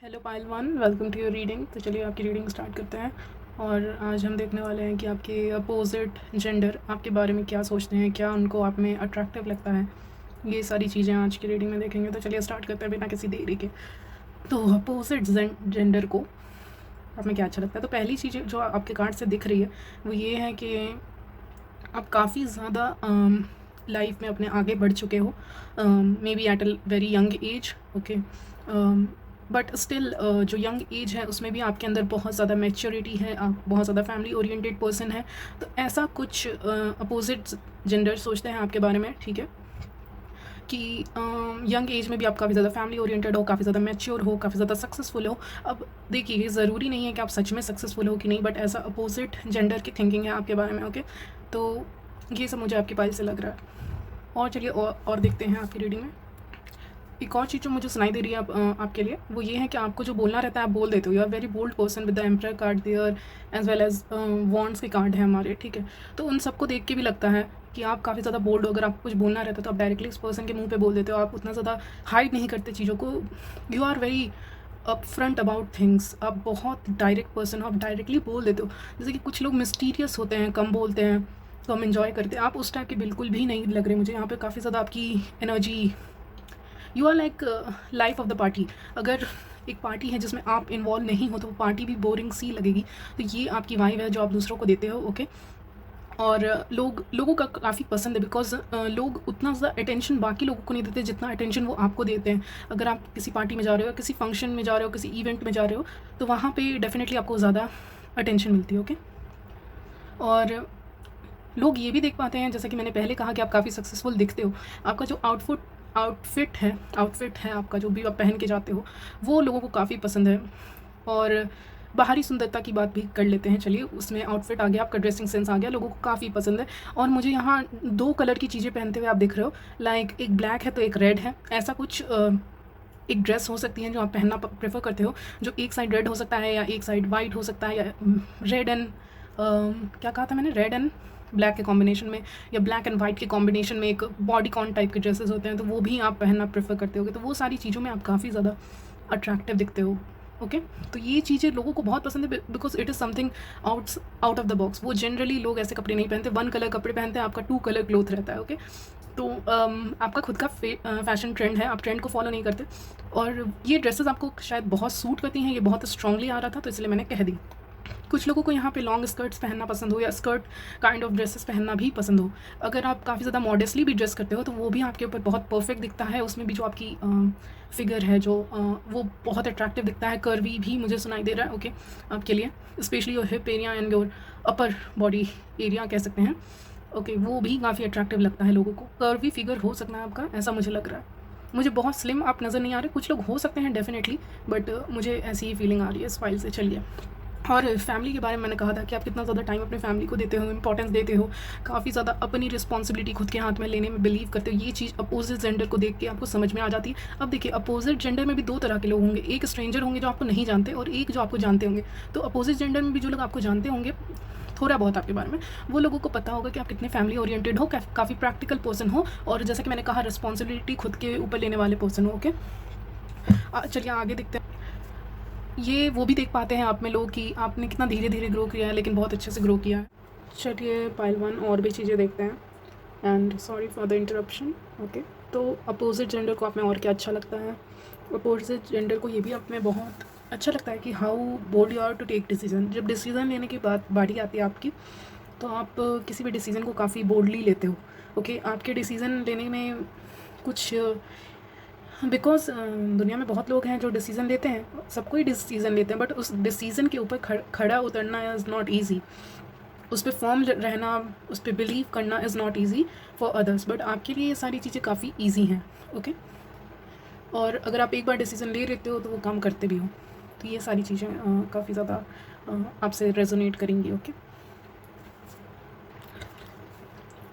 Hello Payal one, welcome to your reading. तो चलिए आपकी रीडिंग स्टार्ट करते हैं। और आज हम देखने वाले हैं कि आपके अपोजिट जेंडर आपके बारे में क्या सोचते हैं, क्या उनको आप में अट्रैक्टिव लगता है। ये सारी चीज़ें आज की रीडिंग में देखेंगे। तो चलिए स्टार्ट करते हैं बिना किसी देरी के। तो अपोजिट जेंडर को आप में क्या अच्छा लगता है। तो पहली चीज़ जो आपके कार्ड से दिख रही है वो ये है कि आप काफ़ी ज़्यादा लाइफ में अपने आगे बढ़ चुके हो, may be at a very young age. Okay, but still जो यंग एज है उसमें भी आपके अंदर बहुत ज़्यादा मैच्योरिटी है, आप बहुत ज़्यादा फैमिली ओरिएंटेड पर्सन है। तो ऐसा कुछ अपोजिट जेंडर सोचते हैं आपके बारे में, ठीक है, कि यंग एज में भी आप काफ़ी ज़्यादा फैमिली ओरिएंटेड हो, काफ़ी ज़्यादा मैच्योर हो, काफ़ी ज़्यादा सक्सेसफुल हो। अब देखिए, ये ज़रूरी नहीं है कि आप सच में सक्सेसफुल हो कि नहीं, बट ऐसा अपोजिट जेंडर की थिंकिंग है आपके बारे में। ओके, तो ये सब मुझे आपकी पाइल से लग रहा है। और चलिए और देखते हैं आपकी रीडिंग में। एक और चीज़ जो मुझे सुनाई दे रही है आपके लिए वो ये है कि आपको जो बोलना रहता है आप बोल देते हो। You are very bold person with the emperor card there as well as wands के कार्ड है हमारे, ठीक है। तो उन सबको देख के भी लगता है कि आप काफ़ी ज़्यादा बोल्ड हो। अगर आपको कुछ बोलना रहता है तो आप डायरेक्टली उस पर्सन के मुंह पे बोल देते हो। आप उतना ज़्यादा हाइड नहीं करते चीज़ों को। You are very up front about things. आप बहुत डायरेक्ट पर्सन हो, आप डायरेक्टली बोल देते हो। जैसे कि कुछ लोग मिस्टीरियस होते हैं, कम बोलते हैं, कम इन्जॉय करते हैं। आप उस टाइप के बिल्कुल भी नहीं लग रहे मुझे। यहाँ पे काफ़ी ज़्यादा आपकी energy, you are like life of the party. अगर एक पार्टी है जिसमें आप इन्वॉल्व नहीं हो तो वो पार्टी भी बोरिंग सी लगेगी। तो ये आपकी वाइब है जो आप दूसरों को देते हो। ओके, और लोगों का काफ़ी पसंद है बिकॉज लोग उतना ज़्यादा अटेंशन बाकी लोगों को नहीं देते जितना अटेंशन वो आपको देते हैं। अगर आप किसी पार्टी में जा रहे हो, किसी फंक्शन में जा रहे हो, किसी इवेंट में जा रहे हो, तो वहाँ पे डेफिनेटली आपको ज़्यादा अटेंशन मिलती है। ओके, और लोग ये भी देख पाते हैं, जैसा कि मैंने पहले कहा, कि आप काफ़ी सक्सेसफुल दिखते हो। आपका जो आउटफिट है आपका, जो भी आप पहन के जाते हो, वो लोगों को काफ़ी पसंद है। और बाहरी सुंदरता की बात भी कर लेते हैं। चलिए, उसमें आउटफिट आ गया, आपका ड्रेसिंग सेंस आ गया, लोगों को काफ़ी पसंद है। और मुझे यहाँ 2 कलर की चीज़ें पहनते हुए आप दिख रहे हो। लाइक एक ब्लैक है तो एक रेड है। ऐसा कुछ एक ड्रेस हो सकती है जो आप पहनना प्रेफर करते हो, जो एक साइड रेड हो सकता है या एक साइड वाइट हो सकता है, या रेड एंड क्या कहा था मैंने, रेड एंड ब्लैक के कॉम्बिनेशन में, या ब्लैक एंड वाइट के कॉम्बिनेशन में एक बॉडीकॉन टाइप के ड्रेसेस होते हैं, तो वो भी आप पहनना प्रेफर करते होगे। तो वो सारी चीज़ों में आप काफ़ी ज़्यादा अट्रैक्टिव दिखते हो। ओके, तो ये चीज़ें लोगों को बहुत पसंद है because it is something out of the box. वो जनरली लोग ऐसे कपड़े नहीं पहनते, 1 कलर कपड़े पहनते हैं, आपका 2 कलर क्लोथ रहता है। ओके, तो आपका खुद का फैशन ट्रेंड है, आप ट्रेंड को फॉलो नहीं करते। और ये ड्रेसेस आपको शायद बहुत सूट करती हैं, ये बहुत स्ट्रांगली आ रहा था तो इसलिए मैंने कह दी। कुछ लोगों को यहाँ पे लॉन्ग स्कर्ट्स पहनना पसंद हो, या स्कर्ट काइंड ऑफ ड्रेसेस पहनना भी पसंद हो। अगर आप काफ़ी ज़्यादा मॉडेस्टली भी ड्रेस करते हो तो वो भी आपके ऊपर बहुत परफेक्ट दिखता है। उसमें भी जो आपकी फिगर है जो वो बहुत अट्रैक्टिव दिखता है। कर्वी भी मुझे सुनाई दे रहा है। ओके, आपके लिए specially your hip area and your upper body area कह सकते हैं। ओके, वो भी काफ़ी अट्रैक्टिव लगता है लोगों को। कर्वी फिगर हो सकना है आपका, ऐसा मुझे लग रहा है। मुझे बहुत स्लिम आप नज़र नहीं आ रहे। कुछ लोग हो सकते हैं डेफिनेटली, बट मुझे ऐसी ही फीलिंग आ रही है इस फाइल से। चलिए, और फैमिली के बारे में मैंने कहा था कि आप कितना ज़्यादा टाइम अपने फैमिली को देते हो, इंपॉर्टेंस देते हो, काफ़ी ज़्यादा अपनी रिस्पॉन्सिबिलिटी खुद के हाथ में लेने में बिलीव करते हो। ये चीज़ अपोजिट जेंडर को देख के आपको समझ में आ जाती है। अब देखिए, अपोजिट जेंडर में भी 2 तरह के लोग होंगे। एक स्ट्रेंजर होंगे जो आपको नहीं जानते, और एक जो आपको जानते होंगे। तो अपोजिट जेंडर में भी जो लोग आपको जानते होंगे थोड़ा बहुत आपके बारे में, वो लोगों को पता होगा कि आप कितने फैमिली ओरिएंटेड हो, काफ़ी प्रैक्टिकल पर्सन हो, और जैसा कि मैंने कहा, रिस्पॉन्सिबिलिटी खुद के ऊपर लेने वाले पर्सन हो। ओके, चलिए आगे देखते हैं। ये वो भी देख पाते हैं आप में लोग कि आपने कितना धीरे धीरे ग्रो किया है, लेकिन बहुत अच्छे से ग्रो किया है। चलिए पाइल वन, और भी चीज़ें देखते हैं। And sorry for the interruption. Okay, तो अपोजिट जेंडर को आप में और क्या अच्छा लगता है। अपोजिट जेंडर को ये भी आप में बहुत अच्छा लगता है कि how bold you are to take decision. जब डिसीजन लेने की बारी आती है आपकी, तो आप किसी भी डिसीज़न को काफ़ी बोल्डली लेते हो। ओके, आपके डिसीज़न लेने में कुछ, बिकॉज दुनिया में बहुत लोग हैं जो डिसीज़न लेते हैं, सबको ही डिसीज़न लेते हैं, बट उस डिसीज़न के ऊपर खड़ा उतरना इज़ नॉट ईजी। उस पर फॉर्म रहना, उस पर बिलीव करना is not easy for others, but आपके लिए ये सारी चीज़ें काफ़ी ईजी हैं। ओके, और अगर आप एक बार डिसीज़न ले लेते हो तो वो काम करते भी हो। तो ये सारी चीज़ें काफ़ी ज़्यादा आपसे रेजोनेट करेंगी। ओके,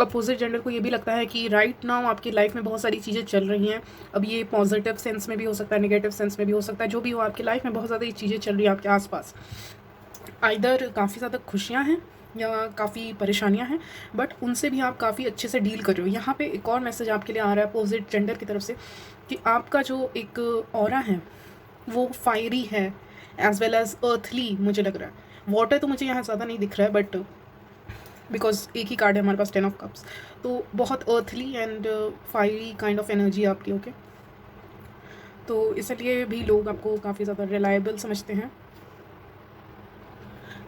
अपोजिट जेंडर को ये भी लगता है कि राइट नाउ आपकी लाइफ में बहुत सारी चीज़ें चल रही हैं। अब ये पॉजिटिव सेंस में भी हो सकता है, नेगेटिव सेंस में भी हो सकता है, जो भी हो, आपकी लाइफ में बहुत ज़्यादा ये चीज़ें चल रही हैं आपके आसपास। आइदर काफ़ी ज़्यादा खुशियाँ हैं या काफ़ी परेशानियाँ हैं, बट उनसे भी आप काफ़ी अच्छे से डील कर रहे हो। यहाँ पे एक और मैसेज आपके लिए आ रहा है अपोजिट जेंडर की तरफ से, कि आपका जो एक ऑरा है वो फायरी है एज वेल एज अर्थली मुझे लग रहा है। वाटर तो मुझे यहाँ ज़्यादा नहीं दिख रहा है, बट बिकॉज एक ही कार्ड है हमारे पास 10 ऑफ कप्स, तो बहुत earthly and fiery kind of energy आपकी। ओके, तो इसलिए भी लोग आपको काफ़ी ज़्यादा रिलायबल समझते हैं।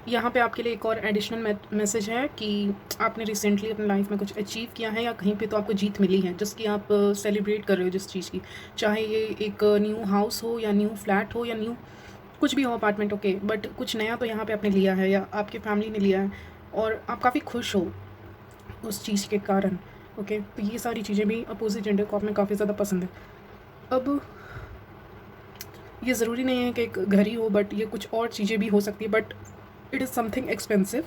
यहाँ पे आपके लिए एक और एडिशनल मैसेज है कि आपने रिसेंटली अपनी लाइफ में कुछ अचीव किया है या कहीं पे तो आपको जीत मिली है जिसकी आप सेलिब्रेट कर रहे हो, जिस चीज़ की, चाहे ये एक न्यू हाउस हो या न्यू फ्लैट हो या न्यू कुछ भी हो, अपार्टमेंट। ओके, बट कुछ नया तो यहाँ पे आपने लिया है या आपके फैमिली ने लिया है और आप काफ़ी खुश हो उस चीज़ के कारण। ओके, तो ये सारी चीज़ें भी अपोजिट जेंडर को आप में काफ़ी ज़्यादा पसंद है। अब ये ज़रूरी नहीं है कि एक घर ही हो, बट ये कुछ और चीज़ें भी हो सकती है, but it is something expensive.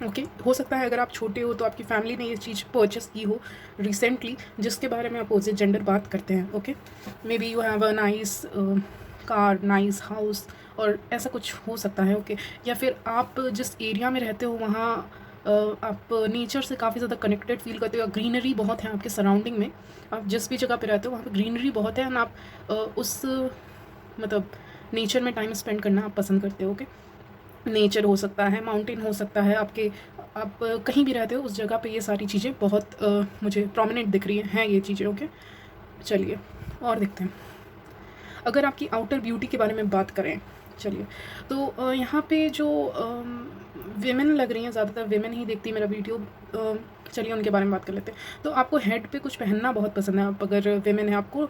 Okay, हो सकता है अगर आप छोटे हो तो आपकी फैमिली ने ये चीज़ परचेस की हो रिसेंटली, जिसके बारे में अपोजिट जेंडर बात करते हैं। Okay, may be you have a nice car, nice house, और ऐसा कुछ हो सकता है। ओके, या फिर आप जिस एरिया में रहते हो वहाँ आप नेचर से काफ़ी ज़्यादा कनेक्टेड फील करते हो, या ग्रीनरी बहुत है आपके सराउंडिंग में, आप जिस भी जगह पे रहते हो वहाँ पे ग्रीनरी बहुत है एंड आप उस मतलब नेचर में टाइम स्पेंड करना आप पसंद करते हो। ओके, नेचर हो सकता है, माउंटेन हो सकता है, आपके आप कहीं भी रहते हो उस जगह पे ये सारी चीज़ें बहुत मुझे प्रोमिनेंट दिख रही हैं ये चीज़ें। ओके, चलिए और देखते हैं। अगर आपकी आउटर ब्यूटी के बारे में बात करें, चलिए, तो यहाँ पे जो विमेन लग रही हैं, ज़्यादातर विमेन ही देखती है मेरा वीडियो, चलिए उनके बारे में बात कर लेते हैं। तो आपको हेड पे कुछ पहनना बहुत पसंद है, आप अगर विमेन है, आपको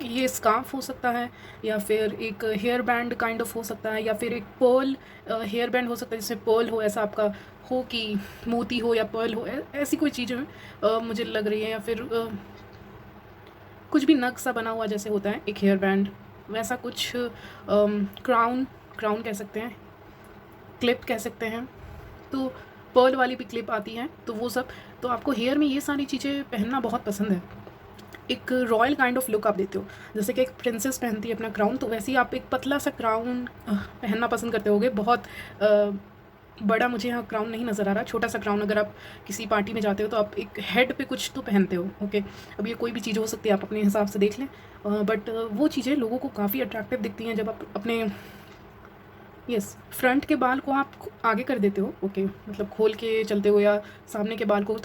ये स्कार्फ हो सकता है या फिर एक हेयर बैंड काइंड ऑफ हो सकता है, या फिर एक पर्ल हेयर बैंड हो सकता है जिसमें पर्ल हो, ऐसा आपका हो कि मोती हो या पर्ल हो, ऐसी कोई चीज़ मुझे लग रही है, या फिर कुछ भी नग सा बना हुआ जैसे होता है एक हेयर बैंड, वैसा कुछ, क्राउन क्राउन कह सकते हैं, क्लिप कह सकते हैं, तो पर्ल वाली भी क्लिप आती है, तो वो सब, तो आपको हेयर में ये सारी चीज़ें पहनना बहुत पसंद है। एक रॉयल काइंड ऑफ लुक आप देते हो, जैसे कि एक प्रिंसेस पहनती है अपना क्राउन, तो वैसे ही आप एक पतला सा क्राउन पहनना पसंद करते होगे। बहुत बड़ा मुझे यहाँ क्राउन नहीं नज़र आ रहा, छोटा सा क्राउन। अगर आप किसी पार्टी में जाते हो तो आप एक हेड पे कुछ तो पहनते हो। ओके, अब ये कोई भी चीज़ हो सकती है, आप अपने हिसाब से देख लें, बट वो चीज़ें लोगों को काफ़ी अट्रैक्टिव दिखती हैं जब आप अपने फ्रंट के बाल को आप आगे कर देते हो। ओके, मतलब खोल के चलते हो, या सामने के बाल को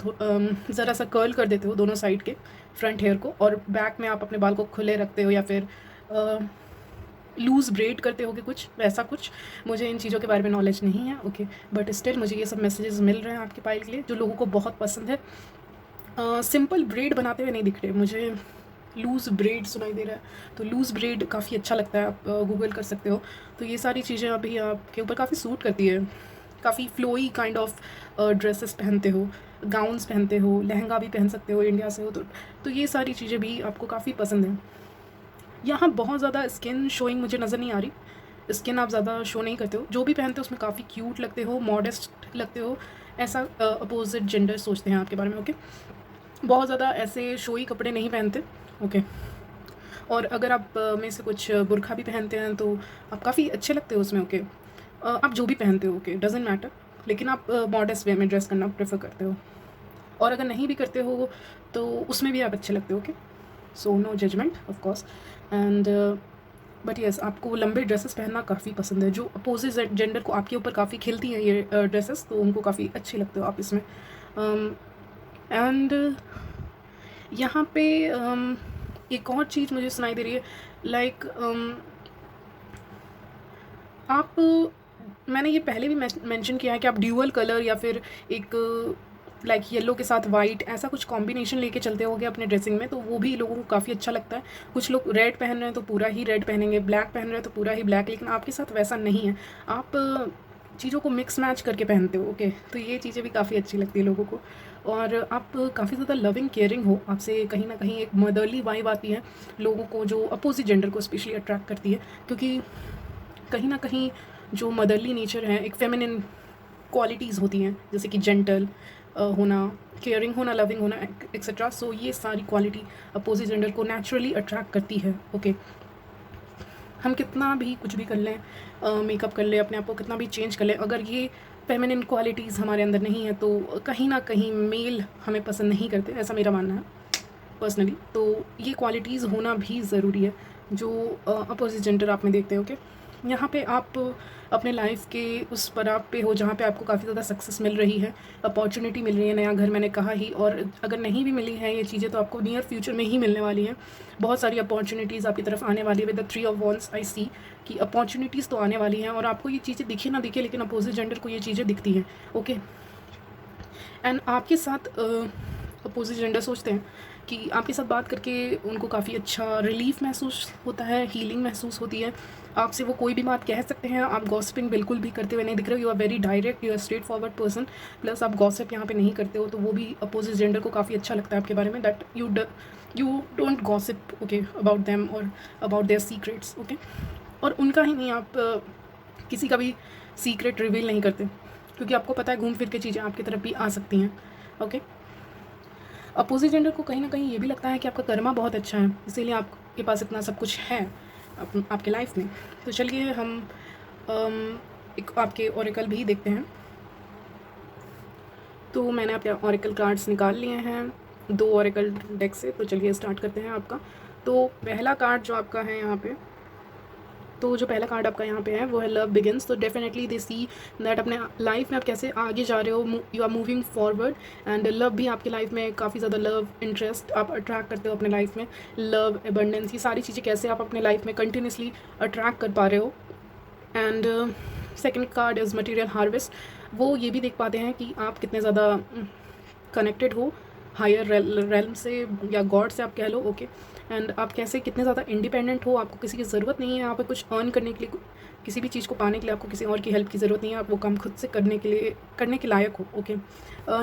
ज़रा सा कर्ल कर देते हो दोनों साइड के फ्रंट हेयर को, और बैक में आप अपने बाल को खुले रखते हो, या फिर लूज़ ब्रेड करते होगे, कुछ वैसा कुछ। मुझे इन चीज़ों के बारे में नॉलेज नहीं है। ओके, बट स्टिल मुझे ये सब मैसेजेस मिल रहे हैं आपके पाइल के लिए, जो लोगों को बहुत पसंद है। सिंपल ब्रेड बनाते हुए नहीं दिख रहे मुझे, लूज़ ब्रेड सुनाई दे रहा है, तो लूज़ ब्रेड काफ़ी अच्छा लगता है, आप गूगल कर सकते हो। तो ये सारी चीज़ें अभी आपके ऊपर काफ़ी सूट करती है, काफ़ी फ्लोई काइंड ऑफ ड्रेसेस पहनते हो, गाउन्स पहनते हो, लहंगा भी पहन सकते हो, इंडिया से हो तो ये सारी चीज़ें भी आपको काफ़ी पसंद हैं। यहाँ बहुत ज़्यादा स्किन शोइंग मुझे नज़र नहीं आ रही, स्किन आप ज़्यादा शो नहीं करते हो, जो भी पहनते हो उसमें काफ़ी क्यूट लगते हो, मॉडेस्ट लगते हो, ऐसा अपोजिट जेंडर सोचते हैं आपके बारे में। ओके, बहुत ज़्यादा ऐसे शोई कपड़े नहीं पहनते। ओके, और अगर आप में से कुछ बुर्खा भी पहनते हैं तो आप काफ़ी अच्छे लगते हो उसमें। ओके, आप जो भी पहनते हो, ओके, डजेंट मैटर, लेकिन आप मॉडेस्ट वे में ड्रेस करना प्रेफर करते हो, और अगर नहीं भी करते हो तो उसमें भी आप अच्छे लगते हो। Okay, so no judgement of course, and but yes, आपको लंबे ड्रेसेस पहनना काफ़ी पसंद है, जो अपोजिट जेंडर को आपके ऊपर काफ़ी खिलती हैं ये ड्रेसेस, तो उनको काफ़ी अच्छे लगते हो आप इसमें। एंड यहाँ पे एक और चीज़ मुझे सुनाई दे रही है, लाइक आप, मैंने ये पहले भी मेंशन किया है कि आप ड्यूअल कलर या फिर एक लाइक येलो के साथ वाइट, ऐसा कुछ कॉम्बिनेशन लेके चलते होगे अपने ड्रेसिंग में, तो वो भी लोगों को काफ़ी अच्छा लगता है। कुछ लोग रेड पहन रहे हैं तो पूरा ही रेड पहनेंगे, ब्लैक पहन रहे हैं तो पूरा ही ब्लैक, लेकिन आपके साथ वैसा नहीं है, आप चीज़ों को मिक्स मैच करके पहनते हो। ओके, तो ये चीज़ें भी काफ़ी अच्छी लगती है लोगों को, और आप काफ़ी ज़्यादा लविंग केयरिंग हो, आपसे कहीं ना कहीं एक मदरली वाइब आती है लोगों को, जो अपोजिट जेंडर को स्पेशली अट्रैक्ट करती है, क्योंकि कहीं ना कहीं जो मदरली नेचर है, एक फेमिनिन क्वालिटीज़ होती हैं, जैसे कि जेंटल होना, केयरिंग होना, लविंग होना, एक्सेट्रा। सो ये सारी क्वालिटी अपोजिट जेंडर को नेचुरली अट्रैक्ट करती है। ओके, हम कितना भी कुछ भी कर लें, मेकअप कर लें, अपने आप को कितना भी चेंज कर लें, अगर ये फेमिनिन क्वालिटीज़ हमारे अंदर नहीं है तो कहीं ना कहीं मेल हमें पसंद नहीं करते, ऐसा मेरा मानना है पर्सनली। तो ये क्वालिटीज़ होना भी ज़रूरी है। जो अपोजिट जेंडर आप में देखते हो। ओके, यहाँ पे आप अपने लाइफ के उस पड़ाव पे हो जहाँ पे आपको काफ़ी ज़्यादा सक्सेस मिल रही है, अपॉर्चुनिटी मिल रही है, नया घर मैंने कहा ही, और अगर नहीं भी मिली है ये चीज़ें तो आपको नियर फ्यूचर में ही मिलने वाली हैं। बहुत सारी अपॉर्चुनिटीज़ आपकी तरफ आने वाली है। विद द 3 ऑफ वॉन्ड्स आई सी कि अपॉर्चुनिटीज़ तो आने वाली हैं, और आपको ये चीज़ें दिखे ना दिखे, लेकिन अपोजिट जेंडर को ये चीज़ें दिखती हैं। ओके, एंड आपके साथ अपोजिट जेंडर सोचते हैं कि आपके साथ बात करके उनको काफ़ी अच्छा रिलीफ महसूस होता है, हीलिंग महसूस होती है। आपसे वो कोई भी बात कह सकते हैं। आप गॉसिपिंग बिल्कुल भी करते हुए नहीं दिख रहे हो। You are very direct, you are straight forward person, plus आप गॉसिप यहाँ पे नहीं करते हो, तो वो भी अपोजिट जेंडर को काफ़ी अच्छा लगता है आपके बारे में, that you don't gossip okay about them और अबाउट देयर सीक्रेट्स। ओके, और उनका ही नहीं, आप किसी का भी सीक्रेट रिवील नहीं करते, क्योंकि आपको पता है घूम फिर के चीज़ें आपकी तरफ भी आ सकती हैं। ओके, अपोजिट जेंडर को कहीं ना कहीं ये भी लगता है कि आपका कर्मा बहुत अच्छा है, इसीलिए आपके पास इतना सब कुछ है आपके लाइफ में। तो चलिए हम एक आपके ओरेकल भी देखते हैं। तो मैंने आपके ओरेकल कार्ड्स निकाल लिए हैं 2 ओरेकल डेक से, तो चलिए स्टार्ट करते हैं आपका। तो पहला कार्ड जो आपका है यहाँ पे, तो जो पहला कार्ड आपका यहाँ पे है वो है लव बिगिंस। तो डेफिनेटली दे सी दैट अपने लाइफ में आप कैसे आगे जा रहे हो, you are moving forward, and love भी आपकी लाइफ में काफ़ी ज़्यादा लव इंटरेस्ट आप अट्रैक्ट करते हो अपने लाइफ में, लव एबंडेंस, ये सारी चीज़ें कैसे आप अपने लाइफ में कंटिन्यूसली अट्रैक्ट कर पा रहे हो। And second card is material harvest. वो ये भी देख पाते हैं कि आप कितने ज़्यादा कनेक्टेड हो हायर रेल्म से या गॉड से आप कह लो। ओके, एंड आप कैसे कितने ज़्यादा इंडिपेंडेंट हो, आपको किसी की ज़रूरत नहीं है यहाँ पे कुछ अर्न करने के लिए, किसी भी चीज़ को पाने के लिए आपको किसी और की हेल्प की ज़रूरत नहीं है, आप वो काम खुद से करने के लायक हो। ओके,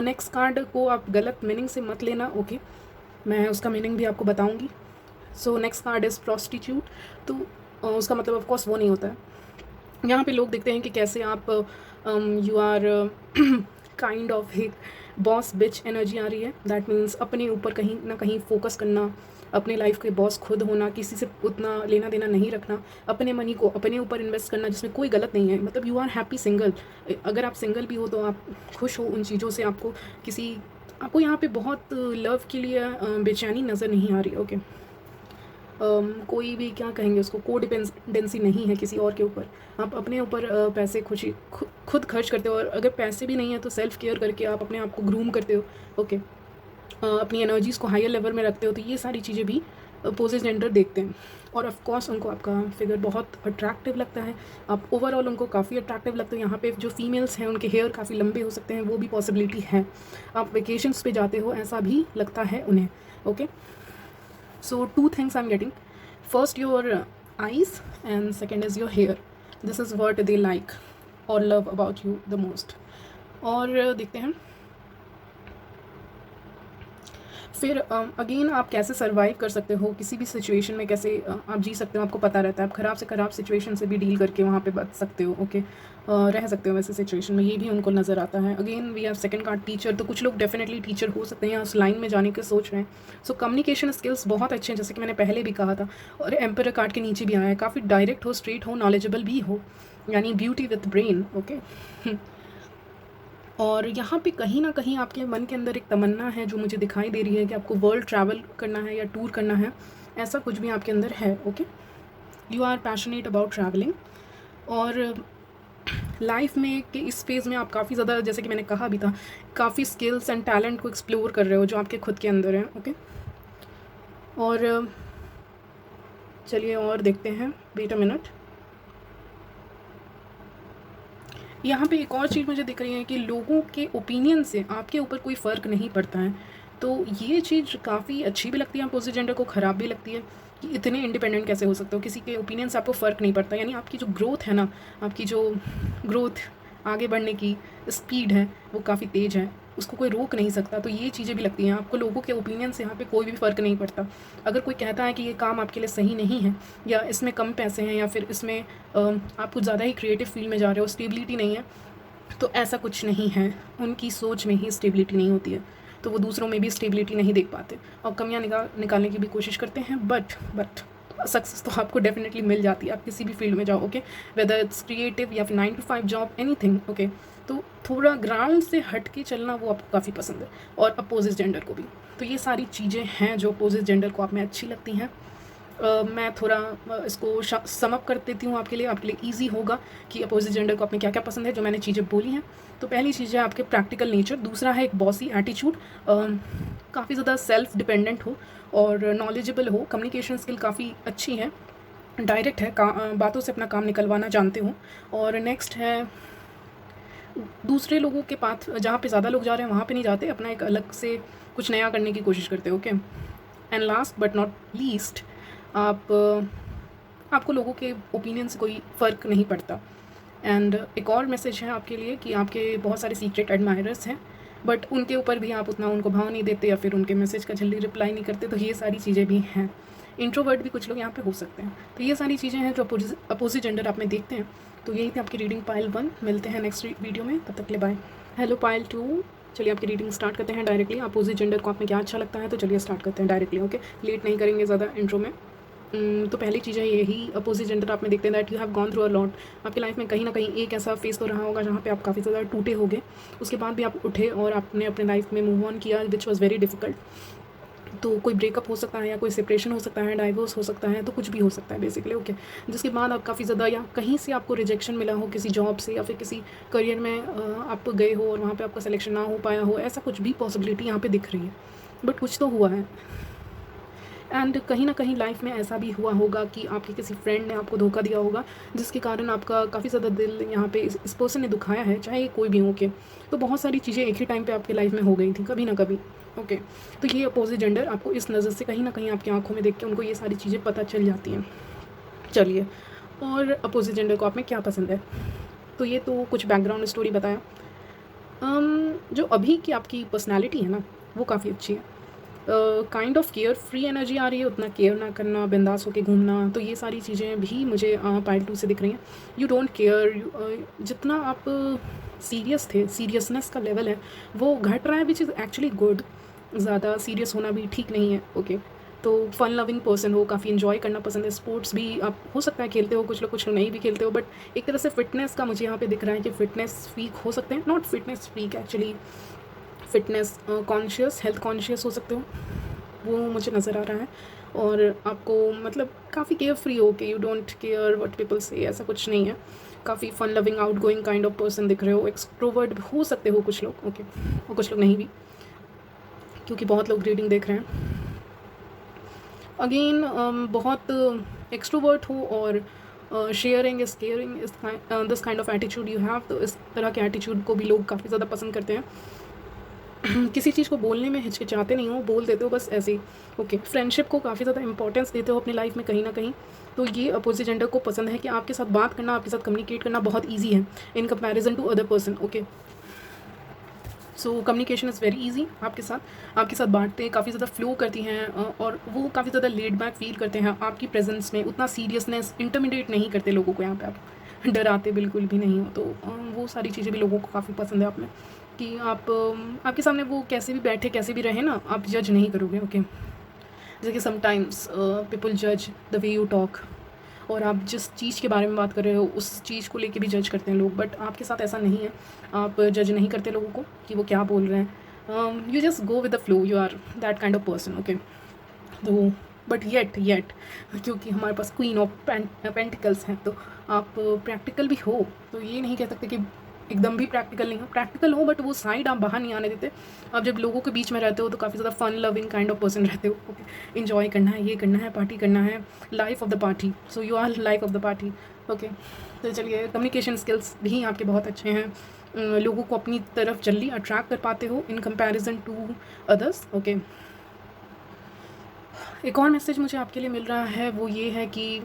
नेक्स्ट कार्ड को आप गलत मीनिंग से मत लेना। ओके, मैं उसका मीनिंग भी आपको बताऊँगी। So next card is prostitute. तो उसका मतलब ऑफकोर्स वो नहीं होता है। यहाँ पे लोग देखते हैं कि कैसे आप यू आर काइंड ऑफ एक बॉस बिच एनर्जी आ रही है। दैट मीन्स अपने ऊपर कहीं ना कहीं फोकस करना, अपने लाइफ के बॉस खुद होना, किसी से उतना लेना देना नहीं रखना, अपने मनी को अपने ऊपर इन्वेस्ट करना, जिसमें कोई गलत नहीं है। मतलब यू आर हैप्पी सिंगल। अगर आप सिंगल भी हो तो आप खुश हो उन चीज़ों से, आपको यहाँ पे बहुत लव के लिए बेचैनी नज़र नहीं आ रही। ओके, कोई भी क्या कहेंगे उसको, कोडिपेंडेंसी नहीं है किसी और के ऊपर। आप अपने ऊपर पैसे खुद खर्च करते हो, और अगर पैसे भी नहीं है तो सेल्फ केयर करके आप अपने आप को ग्रूम करते हो। ओके, अपनी एनर्जीज़ को हायर लेवल में रखते हो। तो ये सारी चीज़ें भी अपोजिट जेंडर देखते हैं, और ऑफ कोर्स उनको आपका फिगर बहुत अट्रैक्टिव लगता है। आप ओवरऑल उनको काफ़ी अट्रैक्टिव लगते हैं। यहाँ पे जो फीमेल्स हैं उनके हेयर काफ़ी लंबे हो सकते हैं, वो भी पॉसिबिलिटी है। आप वेकेशंस पे जाते हो ऐसा भी लगता है उन्हें। Okay, so 2 things I'm getting. First your eyes, and second is your hair. This is what they like or love about you the most. और देखते हैं फिर अगेन आप कैसे सर्वाइव कर सकते हो किसी भी सिचुएशन में, कैसे आप जी सकते हो, आपको पता रहता है। आप ख़राब से ख़राब सिचुएशन से भी डील करके वहाँ पे बच सकते हो। ओके, रह सकते हो वैसे सिचुएशन में, ये भी उनको नज़र आता है। Again we have second card teacher. तो कुछ लोग डेफिनेटली टीचर हो सकते हैं या उस लाइन में जाने के सोच रहे हैं। सो कम्युनिकेशन स्किल्स बहुत अच्छे हैं, जैसे कि मैंने पहले भी कहा था। और एम्परर कार्ड के नीचे भी आया है, काफ़ी डायरेक्ट हो, स्ट्रेट हो, नॉलेजेबल भी हो, यानी ब्यूटी विथ ब्रेन। ओके, और यहाँ पे कहीं ना कहीं आपके मन के अंदर एक तमन्ना है जो मुझे दिखाई दे रही है कि आपको वर्ल्ड ट्रैवल करना है या टूर करना है, ऐसा कुछ भी आपके अंदर है। Okay, you are passionate about travelling, और लाइफ में कि इस फेज़ में आप काफ़ी ज़्यादा, जैसे कि मैंने कहा भी था, काफ़ी स्किल्स एंड टैलेंट को एक्सप्लोर कर रहे हो जो आपके खुद के अंदर है। ओके, और चलिए और देखते हैं, वेट अ मिनट। यहाँ पे एक और चीज़ मुझे दिख रही है कि लोगों के ओपिनियन से आपके ऊपर कोई फ़र्क नहीं पड़ता है। तो ये चीज़ काफ़ी अच्छी भी लगती है अपोजिट जेंडर को, ख़राब भी लगती है कि इतने इंडिपेंडेंट कैसे हो सकते हो, किसी के ओपिनियन से आपको फ़र्क नहीं पड़ता। यानी आपकी जो ग्रोथ है ना, आपकी जो ग्रोथ आगे बढ़ने की स्पीड है वो काफ़ी तेज़ है, उसको कोई रोक नहीं सकता। तो ये चीज़ें भी लगती हैं आपको, लोगों के ओपिनियन से यहाँ पे कोई भी फ़र्क नहीं पड़ता। अगर कोई कहता है कि ये काम आपके लिए सही नहीं है, या इसमें कम पैसे हैं, या फिर इसमें आप कुछ ज़्यादा ही क्रिएटिव फील्ड में जा रहे हो, स्टेबिलिटी नहीं है, तो ऐसा कुछ नहीं है। उनकी सोच में ही स्टेबिलिटी नहीं होती है, तो वो दूसरों में भी स्टेबिलिटी नहीं देख पाते और कमियाँ निकालने की भी कोशिश करते हैं। बट सक्सेस तो आपको डेफिनेटली मिल जाती है, आप किसी भी फील्ड में जाओ। ओके, वेदर इट्स क्रिएटिव या फिर 9 to 5 जॉब, एनीथिंग। ओके, तो थोड़ा ग्राउंड से हट के चलना वो आपको काफ़ी पसंद है, और अपोजिट जेंडर को भी। तो ये सारी चीज़ें हैं जो अपोजिट जेंडर को आप में अच्छी लगती हैं। मैं थोड़ा इसको सम अप कर देती हूँ आपके लिए ईज़ी होगा कि अपोज़िट जेंडर को अपने क्या-क्या पसंद है, जो मैंने चीज़ें बोली हैं। तो पहली चीज़ है आपके प्रैक्टिकल नेचर, दूसरा है एक बॉसी एटीट्यूड, काफ़ी ज़्यादा सेल्फ डिपेंडेंट हो और नॉलेजेबल हो, कम्युनिकेशन स्किल काफ़ी अच्छी है, डायरेक्ट है, बातों से अपना काम निकलवाना जानते हो। और नेक्स्ट है दूसरे लोगों के पास जहाँ पे ज़्यादा लोग जा रहे हैं वहाँ पे नहीं जाते, अपना एक अलग से कुछ नया करने की कोशिश करते हो। Okay, and last but not least, आपको लोगों के ओपिनियन से कोई फ़र्क नहीं पड़ता। एंड एक और मैसेज है आपके लिए कि आपके बहुत सारे सीक्रेट एडमायरर्स हैं, बट उनके ऊपर भी आप उतना उनको भाव नहीं देते या फिर उनके मैसेज का जल्दी रिप्लाई नहीं करते, तो ये सारी चीज़ें भी हैं। इंट्रोवर्ट भी कुछ लोग यहाँ पे हो सकते हैं। तो ये सारी चीज़ें हैं जो अपोजिट जेंडर आप में देखते हैं। तो यही थी आपकी रीडिंग पाइल 1। मिलते हैं नेक्स्ट वीडियो में, तब तक के लिए बाय। हेलो पाइल 2, चलिए आपकी रीडिंग स्टार्ट करते हैं डायरेक्टली। अपोजिट जेंडर को आप में क्या अच्छा लगता है, तो चलिए स्टार्ट करते हैं डायरेक्टली। ओके, लेट नहीं करेंगे ज़्यादा इंट्रो में। तो पहली चीज़ है यही, अपोजिट जेंडर आप में देखते हैं that you have gone through a lot. आपकी लाइफ में कहीं ना कहीं एक ऐसा फेस तो रहा होगा जहाँ पे आप काफ़ी ज़्यादा टूटे होगे, उसके बाद भी आप उठे और आपने अपने लाइफ में मूव ऑन किया, विच वॉज़ वेरी डिफिकल्ट। तो कोई ब्रेकअप हो सकता है या कोई सेपरेशन हो सकता है, डाइवोर्स हो सकता है, तो कुछ भी हो सकता है बेसिकली। ओके, जिसके बाद आप काफ़ी ज़्यादा या कहीं से आपको रिजेक्शन मिला हो किसी जॉब से या फिर किसी करियर में आप गए हो और वहाँ पे आपका सिलेक्शन ना हो पाया हो, ऐसा कुछ भी पॉसिबिलिटी यहाँ पे दिख रही है, बट कुछ तो हुआ है। एंड कहीं ना कहीं लाइफ में ऐसा भी हुआ होगा कि आपके किसी फ्रेंड ने आपको धोखा दिया होगा, जिसके कारण आपका काफ़ी ज़्यादा दिल यहाँ पे इस पर्सन ने दुखाया है, चाहे कोई भी हो के। तो बहुत सारी चीज़ें एक ही टाइम पे आपके लाइफ में हो गई थी कभी ना कभी। ओके, तो ये अपोजिट जेंडर आपको इस नज़र से कहीं ना कहीं आपकी आंखों में देख के उनको ये सारी चीज़ें पता चल जाती हैं। चलिए, और अपोजिट जेंडर को आप में क्या पसंद है, तो ये तो कुछ बैकग्राउंड स्टोरी बताया। जो अभी की आपकी पर्सनैलिटी है ना, वो काफ़ी अच्छी है। Kind of carefree energy आ रही है, उतना केयर ना करना, बिंदास होके घूमना, तो ये सारी चीज़ें भी मुझे पार्ट 2 से दिख रही हैं। यू डोंट केयर, जितना आप सीरियस थे, सीरियसनेस का लेवल है वो घट रहा है, विच इज़ एक्चुअली गुड। ज़्यादा सीरियस होना भी ठीक नहीं है। ओके, तो फन लविंग पर्सन हो, काफ़ी इन्जॉय करना पसंद है, स्पोर्ट्स भी आप हो सकता है खेलते हो, कुछ लोग नहीं भी खेलते हो, बट एक तरह से फिटनेस का मुझे यहाँ पे दिख रहा है कि फिटनेस फ्रीक हो सकते हैं, not fitness freak actually, fitness conscious, health conscious हो सकते हो, वो मुझे नज़र आ रहा है। और आपको मतलब काफ़ी केयर फ्री हो के, you don't care what people से, ऐसा कुछ नहीं है। काफ़ी fun loving outgoing kind of person दिख रहे हो, एक्सट्रोवर्ट हो सकते हो कुछ लोग। ओके, और कुछ लोग नहीं भी, क्योंकि बहुत लोग रीडिंग देख रहे हैं। अगेन बहुत एक्सट्रोवर्ट हो और शेयरिंग इज केयरिंग इस this kind of attitude you have, तो इस तरह के एटीट्यूड को भी लोग काफ़ी ज़्यादा पसंद करते हैं। किसी चीज़ को बोलने में हिचकिचाते नहीं हो, बोल देते हो बस ऐसे ही। ओके, फ्रेंडशिप को काफ़ी ज़्यादा इंपॉर्टेंस देते हो अपनी लाइफ में कहीं ना कहीं, तो ये अपोजिट जेंडर को पसंद है कि आपके साथ बात करना, आपके साथ कम्युनिकेट करना बहुत ईजी है in comparison to other person. Okay, so communication is very easy आपके साथ बांटते हैं, काफ़ी ज़्यादा फ्लो करती हैं, और वो काफ़ी ज़्यादा लेड बैक फील करते हैं आपकी प्रेजेंस में, उतना सीरियसनेस इंटरमिडिएट नहीं करते लोगों को, यहाँ पे आप डराते बिल्कुल भी नहीं हो। तो वो सारी चीज़ें भी लोगों को काफ़ी पसंद है आप में, कि आप आपके सामने वो कैसे भी बैठे कैसे भी रहे ना, आप जज नहीं करोगे। ओके, जैसे कि समटाइम्स पीपल जज द वे यू टॉक, और आप जिस चीज़ के बारे में बात कर रहे हो उस चीज़ को लेके भी जज करते हैं लोग, बट आपके साथ ऐसा नहीं है, आप जज नहीं करते लोगों को कि वो क्या बोल रहे हैं। You just go with the flow, you are that kind of person. Okay, तो बट येट क्योंकि हमारे पास क्वीन ऑफ पेंटिकल्स हैं, तो आप प्रैक्टिकल भी हो, तो ये नहीं कह सकते कि एकदम भी प्रैक्टिकल नहीं हो, प्रैक्टिकल हो, बट वो साइड आप बाहर नहीं आने देते। आप जब लोगों के बीच में रहते हो तो काफ़ी ज़्यादा fun loving kind of person रहते हो। ओके, इन्जॉय करना है, ये करना है, पार्टी करना है, life of the party, so you our life of the party. Okay, तो चलिए, कम्युनिकेशन स्किल्स भी आपके बहुत अच्छे हैं, लोगों को अपनी तरफ जल्दी अट्रैक्ट कर पाते हो in comparison to others. Okay, एक और मैसेज मुझे आपके लिए मिल रहा है, वो ये है कि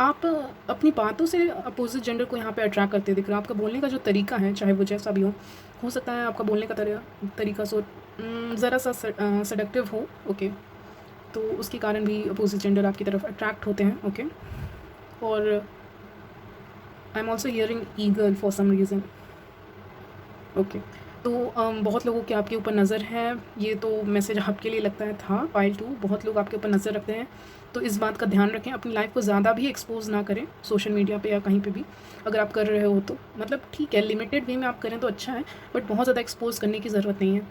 आप अपनी बातों से अपोजिट जेंडर को यहाँ पे अट्रैक्ट करते दिख रहे हो। आपका बोलने का जो तरीका है, चाहे वो जैसा भी हो सकता है आपका बोलने का तरीका ज़रा सा सडक्टिव हो। ओके, तो उसके कारण भी अपोजिट जेंडर आपकी तरफ अट्रैक्ट होते हैं। ओके, और I am also hearing eagle for some reason. Okay, तो बहुत लोगों की आपके ऊपर नज़र है, ये तो मैसेज आपके लिए लगता है था पाइल 2, बहुत लोग आपके ऊपर नज़र रखते हैं, तो इस बात का ध्यान रखें, अपनी लाइफ को ज़्यादा भी एक्सपोज ना करें सोशल मीडिया पे या कहीं पे भी। अगर आप कर रहे हो तो मतलब ठीक है, लिमिटेड वे में आप करें तो अच्छा है, बट बहुत ज़्यादा एक्सपोज करने की ज़रूरत नहीं है।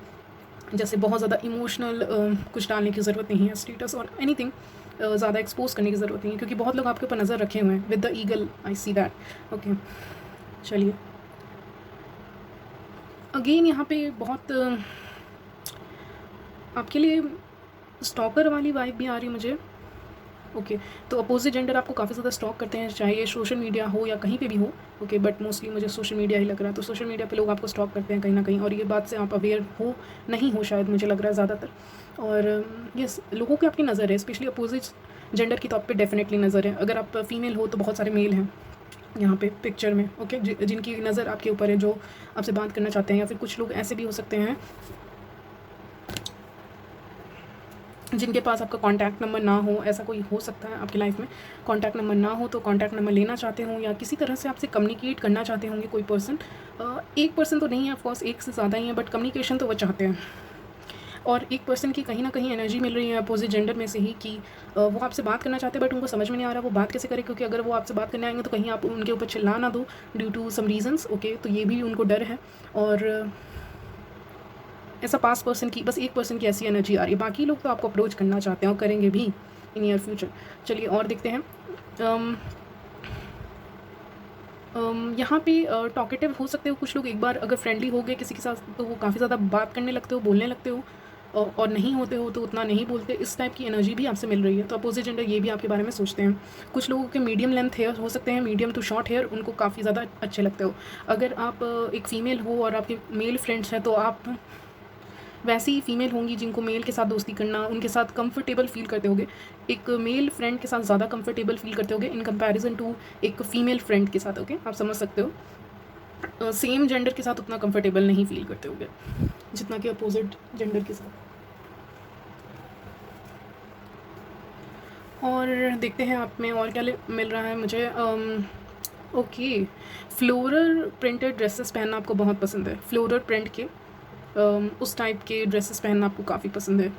जैसे बहुत ज़्यादा इमोशनल कुछ डालने की ज़रूरत नहीं है, स्टेटस और एनीथिंग ज़्यादा एक्सपोज करने की ज़रूरत नहीं है, क्योंकि बहुत लोग आपके ऊपर नज़र रखे हुए हैं with the eagle, I see that. Okay, चलिए अगेन यहाँ पे बहुत आपके लिए स्टॉकर वाली वाइब भी आ रही है मुझे। ओके, तो अपोजिट जेंडर आपको काफ़ी ज़्यादा स्टॉक करते हैं, चाहे ये सोशल मीडिया हो या कहीं पे भी हो। ओके, बट मोस्टली मुझे सोशल मीडिया ही लग रहा है। तो सोशल मीडिया पे लोग आपको स्टॉक करते हैं कहीं ना कहीं, और ये बात से आप अवेयर हो नहीं हो शायद, मुझे लग रहा है ज़्यादातर। और यस, लोगों की आपकी नज़र है, स्पेशली अपोजिट जेंडर की तो आप पे डेफिनेटली नज़र है। अगर आप फीमेल हो तो बहुत सारे मेल हैं यहाँ पे पिक्चर में, ओके, जिनकी नज़र आपके ऊपर है, जो आपसे बात करना चाहते हैं। या फिर कुछ लोग ऐसे भी हो सकते हैं जिनके पास आपका कॉन्टैक्ट नंबर ना हो, ऐसा कोई हो सकता है आपकी लाइफ में। कॉन्टैक्ट नंबर ना हो तो कॉन्टैक्ट नंबर लेना चाहते हो, या किसी तरह से आपसे कम्युनिकेट करना चाहते होंगे कोई पर्सन। एक पर्सन तो नहीं है, ऑफकोर्स एक से ज़्यादा ही है, बट कम्युनिकेशन तो वो चाहते हैं। और एक पर्सन की कहीं ना कहीं एनर्जी मिल रही है अपोजिट जेंडर में से ही कि वो आपसे बात करना चाहते हैं, बट उनको समझ में नहीं आ रहा वो बात कैसे करें, क्योंकि अगर वो आपसे बात करने आएंगे तो कहीं आप उनके ऊपर चिल्ला ना दो due to some reasons. Okay, तो ये भी उनको डर है। और ऐसा 5 पर्सन की, बस 1 पर्सन की ऐसी एनर्जी आ रही है। बाकी लोग तो आपको अप्रोच करना चाहते हैं और करेंगे भी इन नियर फ्यूचर। चलिए और देखते हैं। यहाँ पे टॉकेटिव हो सकते हो कुछ लोग। एक बार अगर फ्रेंडली हो गए किसी के साथ तो वो काफ़ी ज़्यादा बात करने लगते हो, बोलने लगते हो, और नहीं होते हो तो उतना नहीं बोलते। इस टाइप की एनर्जी भी आपसे मिल रही है। तो अपोजिट जेंडर ये भी आपके बारे में सोचते हैं। कुछ लोगों के मीडियम लेंथ हेयर हो सकते हैं, मीडियम टू शॉर्ट हेयर, उनको काफ़ी ज़्यादा अच्छे लगते हो। अगर आप एक फ़ीमेल हो और आपके मेल फ्रेंड्स हैं तो आप वैसी ही फीमेल होंगी जिनको मेल के साथ दोस्ती करना, उनके साथ कंफर्टेबल फील करते होगे। एक मेल फ्रेंड के साथ ज़्यादा कंफर्टेबल फील करते होगे इन कंपैरिजन टू एक फीमेल फ्रेंड के साथ। ओके, आप समझ सकते हो। सेम जेंडर के साथ उतना कंफर्टेबल नहीं फील करते होगे जितना कि अपोजिट जेंडर के साथ। और देखते हैं आप में और क्या मिल रहा है मुझे। ओके, फ्लोरल प्रिंटेड ड्रेसेस पहनना आपको बहुत पसंद है। फ्लोरल प्रिंट के उस टाइप के ड्रेसेस पहनना आपको काफ़ी पसंद है,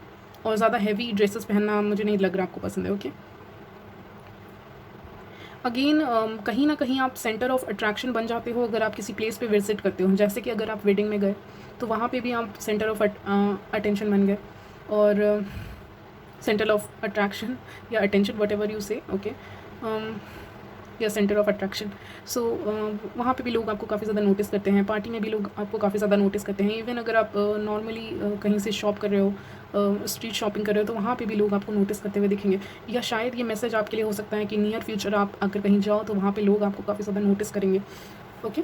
और ज़्यादा हैवी ड्रेसेस पहनना मुझे नहीं लग रहा आपको पसंद है। ओके, अगेन कहीं ना कहीं आप सेंटर ऑफ अट्रैक्शन बन जाते हो अगर आप किसी प्लेस पे विजिट करते हो। जैसे कि अगर आप वेडिंग में गए तो वहाँ पे भी आप सेंटर ऑफ अटेंशन बन गए, और सेंटर ऑफ अट्रैक्शन या अटेंशन वट एवर यू से। ओके, या सेंटर ऑफ अट्रैक्शन। सो वहाँ पे भी लोग आपको काफ़ी ज़्यादा नोटिस करते हैं। पार्टी में भी लोग आपको काफ़ी ज़्यादा नोटिस करते हैं। इवन अगर आप नॉर्मली कहीं से शॉप कर रहे हो, स्ट्रीट शॉपिंग कर रहे हो, तो वहाँ पे भी लोग आपको नोटिस करते हुए दिखेंगे। या शायद ये मैसेज आपके लिए हो सकता है कि नियर फ्यूचर आप अगर कहीं जाओ तो वहाँ पे लोग आपको काफ़ी ज़्यादा नोटिस करेंगे। ओके,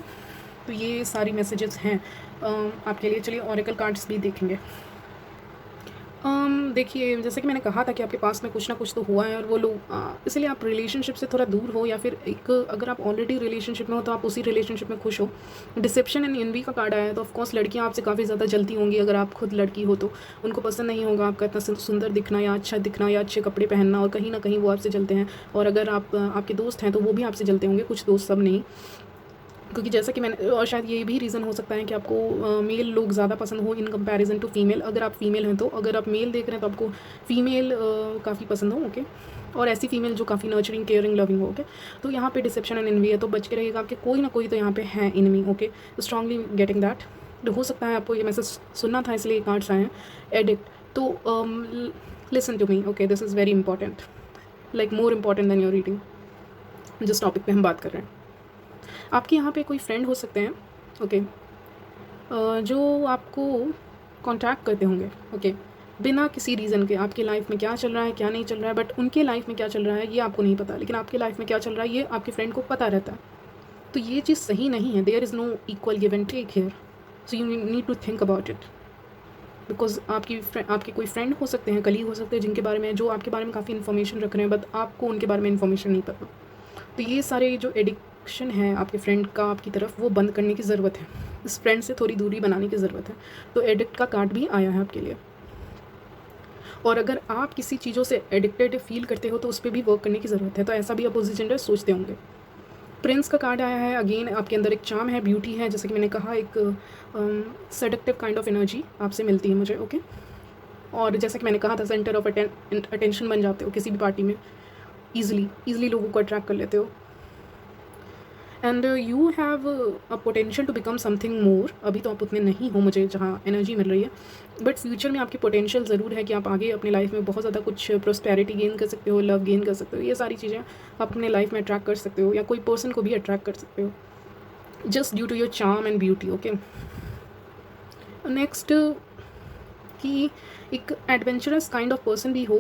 तो ये सारी मैसेजेस हैं आपके लिए। चलिए ऑरेकल कार्ड्स भी देखेंगे। देखिए, जैसे कि मैंने कहा था कि आपके पास में कुछ ना कुछ तो हुआ है, और वो लोग इसलिए आप रिलेशनशिप से थोड़ा दूर हो, या फिर एक अगर आप ऑलरेडी रिलेशनशिप में हो तो आप उसी रिलेशनशिप में खुश हो। डिसेप्शन एंड एनवी का कार्ड आया है, तो ऑफकोर्स लड़कियां आपसे काफ़ी ज़्यादा जलती होंगी। अगर आप खुद लड़की हो तो उनको पसंद नहीं होगा आपका इतना सुंदर दिखना या अच्छा दिखना या अच्छे कपड़े पहनना, और कहीं ना कहीं वो आपसे जलते हैं। और अगर आप आपके दोस्त हैं तो वो भी आपसे जलते होंगे, कुछ दोस्त, सब नहीं। क्योंकि जैसा कि मैंने, और शायद ये भी रीज़न हो सकता है कि आपको मेल लोग ज़्यादा पसंद हो इन कंपैरिजन टू फीमेल। अगर आप फीमेल हैं तो, अगर आप मेल देख रहे हैं तो आपको फीमेल काफ़ी पसंद हो। ओके, और ऐसी फीमेल जो काफ़ी नर्चरिंग, केयरिंग, लविंग हो। ओके, तो यहाँ पे डिसेप्शन एंड एनवी है, तो बच के रहिएगा आपके कोई ना कोई तो यहाँ पे है enemy. Okay, strongly getting that. तो हो सकता है आपको ये मैसेज सुनना था इसलिए कार्ड्स आए हैं। एडिक्ट, तो listen to me. Okay, this is very important, like more important than your reading, जिस टॉपिक पे हम बात कर रहे हैं। आपके यहाँ पे कोई फ्रेंड हो सकते हैं, ओके, जो आपको कांटेक्ट करते होंगे, ओके, बिना किसी रीज़न के। आपकी लाइफ में क्या चल रहा है, क्या नहीं चल रहा है, बट उनके लाइफ में क्या चल रहा है ये आपको नहीं पता, लेकिन आपके लाइफ में क्या चल रहा है ये आपके फ्रेंड को पता रहता है। तो ये चीज़ सही नहीं है। There is no equal give and take here, so you need to think about it. Because आपके कोई फ्रेंड हो सकते हैं, कलीग हो सकते हैं, जिनके बारे में, जो आपके बारे में काफ़ी इन्फॉर्मेशन रख रहे हैं, बट आपको उनके बारे में इन्फॉर्मेशन नहीं पता। तो ये सारे जो एडिक्शन है आपके फ्रेंड का आपकी तरफ, वो बंद करने की ज़रूरत है। इस फ्रेंड से थोड़ी दूरी बनाने की ज़रूरत है। तो एडिक्ट का कार्ड भी आया है आपके लिए। और अगर आप किसी चीज़ों से एडिक्टेड फील करते हो तो उस पर भी वर्क करने की ज़रूरत है। तो ऐसा भी अपोजिट जेंडर सोचते होंगे। प्रिंस का कार्ड आया है। अगेन आपके अंदर एक चार्म है, ब्यूटी है, जैसे कि मैंने कहा, एक सेडक्टिव काइंड ऑफ एनर्जी आपसे मिलती है मुझे। ओके, और जैसे कि मैंने कहा था, सेंटर ऑफ अटेंशन बन जाते हो किसी भी पार्टी में, ईजिली लोगों को अट्रैक्ट कर लेते हो। And you have a potential to become something more. अभी तो आप उतने नहीं हो, मुझे जहाँ एनर्जी मिल रही है, बट फ्यूचर में आपकी पोटेंशियल ज़रूर है कि आप आगे अपनी लाइफ में बहुत ज़्यादा कुछ प्रोस्पेरिटी गेन कर सकते हो, लव गेन कर सकते हो। ये सारी चीज़ें आप अपने लाइफ में अट्रैक्ट कर सकते हो, या कोई पर्सन को भी अट्रैक्ट कर सकते हो just due to your charm and beauty. Okay, next कि एक एडवेंचरस काइंड ऑफ पर्सन भी हो।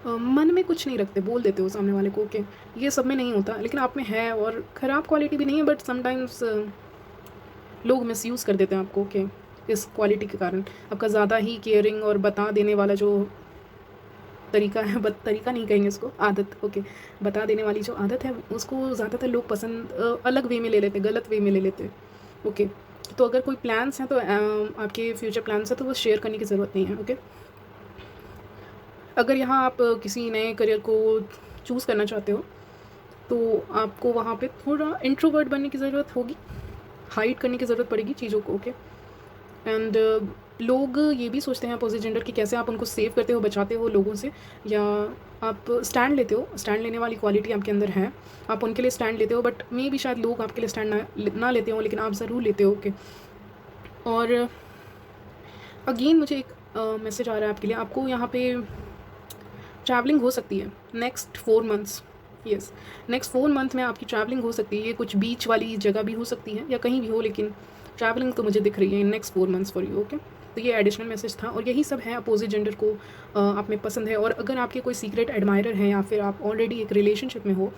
मन में कुछ नहीं रखते, बोल देते हो सामने वाले को। ओके, ये सब में नहीं होता, लेकिन आप में है, और ख़राब क्वालिटी भी नहीं है, बट समटाइम्स लोग मिसयूज़ कर देते हैं आपको। ओके, इस क्वालिटी के कारण आपका ज़्यादा ही केयरिंग और बता देने वाला जो तरीका है, तरीका नहीं कहेंगे इसको, आदत। ओके, बता देने वाली जो आदत है उसको ज़्यादातर लोग पसंद अलग वे में ले लेते, गलत वे में ले लेते। ओके, तो अगर कोई प्लान्स हैं तो आपके फ्यूचर प्लान्स हैं तो वो शेयर करने की ज़रूरत नहीं है। ओके, अगर यहाँ आप किसी नए करियर को चूज़ करना चाहते हो तो आपको वहाँ पे थोड़ा इंट्रोवर्ट बनने की ज़रूरत होगी, हाइड करने की ज़रूरत पड़ेगी चीज़ों को। ओके, एंड लोग ये भी सोचते हैं अपोजिट जेंडर कि कैसे आप उनको सेव करते हो, बचाते हो लोगों से, या आप स्टैंड लेते हो। स्टैंड लेने वाली क्वालिटी आपके अंदर है, आप उनके लिए स्टैंड लेते हो, बट मे भी शायद लोग आपके लिए स्टैंड ना लेते हो, लेकिन आप ज़रूर लेते हो। ओके, और अगेन मुझे एक मैसेज आ रहा है आपके लिए, आपको यहाँ पे ट्रैवलिंग हो सकती है next 4 months. Yes, next 4 month में आपकी ट्रैवलिंग हो सकती है। ये कुछ बीच वाली जगह भी हो सकती है या कहीं भी हो, लेकिन ट्रैवलिंग तो मुझे दिख रही है in next 4 months for you. Okay, तो ये एडिशनल मैसेज था, और यही सब है अपोजिट जेंडर को आप में पसंद है। और अगर आपके कोई सीक्रेट एडमायरर हैं, या फिर आप ऑलरेडी एक रिलेशनशिप में हो,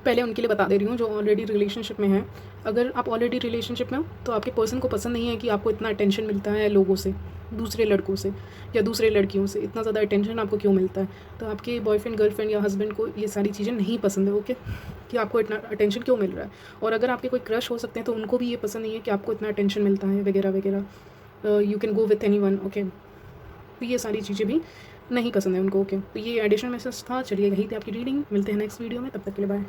पहले उनके लिए बता दे रही हूँ जो ऑलरेडी रिलेशनशिप में है। अगर आप ऑलरेडी रिलेशनशिप में हो तो आपके पर्सन को पसंद नहीं है कि आपको इतना अटेंशन मिलता है लोगों से, दूसरे लड़कों से या दूसरे लड़कियों से, इतना ज़्यादा अटेंशन आपको क्यों मिलता है। तो आपके बॉयफ्रेंड, गर्लफ्रेंड या हस्बैंड को ये सारी चीज़ें नहीं पसंद है। ओके, कि आपको इतना अटेंशन क्यों मिल रहा है। और अगर आपके कोई क्रश हो सकते हैं तो उनको भी ये पसंद नहीं है कि आपको इतना अटेंशन मिलता है, वगैरह वगैरह। You can go with anyone. Okay, तो ये सारी चीज़ें भी नहीं पसंद है उनको। ओके, तो ये एडिशनल मैसेज था। चलिए, यही थी आपकी रीडिंग, मिलते हैं नेक्स्ट वीडियो में, तब तक के लिए बाय।